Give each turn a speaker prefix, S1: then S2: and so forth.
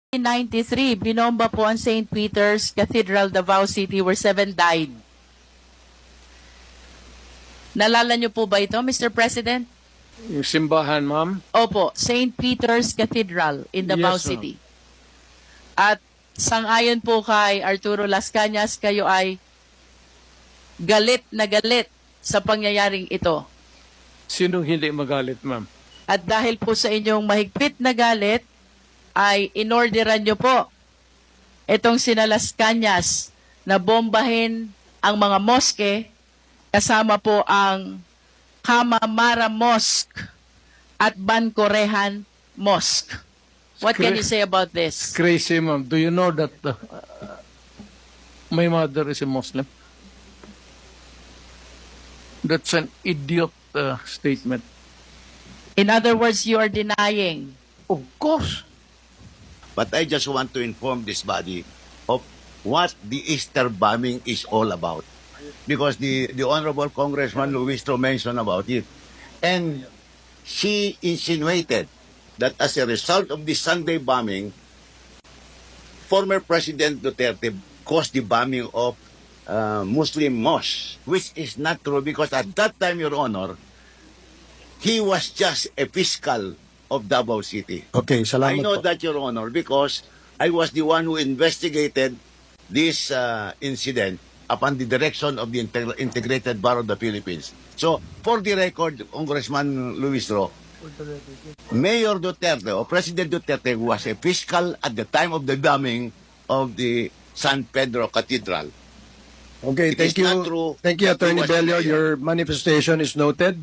S1: 1993, binomba po ang St. Peter's Cathedral, Davao City, where 7 died. Nalala niyo po ba ito, Mr. President?
S2: Yung simbahan, ma'am?
S1: Opo, St. Peter's Cathedral in Davao
S2: Yes, ma'am.
S1: City. At sangayon po kay Arturo Las Cañas, kayo ay galit na galit sa pangyayaring ito.
S2: Sinong hindi magalit, ma'am?
S1: At dahil po sa inyong mahigpit na galit, ay inorderan nyo po itong sina Las Cañas na bombahin ang mga moske kasama po ang Kamamara Mosque at Bancorehan Mosque. What can you say about this?
S2: Crazy, ma'am. Do you know that my mother is a Muslim? That's an idiot statement.
S1: In other words, you are denying.
S2: Of course.
S3: But I just want to inform this body of what the Easter bombing is all about. Because the Honorable Congressman Luistro mentioned about it. And she insinuated that as a result of the Sunday bombing, former President Duterte caused the bombing of Muslim mosques, which is not true because at that time, Your Honor, he was just a fiscal of Davao City.
S4: Okay, salamat
S3: I know
S4: po.
S3: that, Your Honor, because I was the one who investigated this incident upon the direction of the Integrated Bar of the Philippines. So, for the record, Congressman Luistro, Mayor Duterte or President Duterte was a fiscal at the time of the bombing of the San Pedro Cathedral.
S4: Okay,
S3: It
S4: thank
S3: is not
S4: you.
S3: true
S4: Thank you,
S3: that he
S4: Attorney
S3: was
S4: Bello.
S3: mayor.
S4: Your manifestation is noted.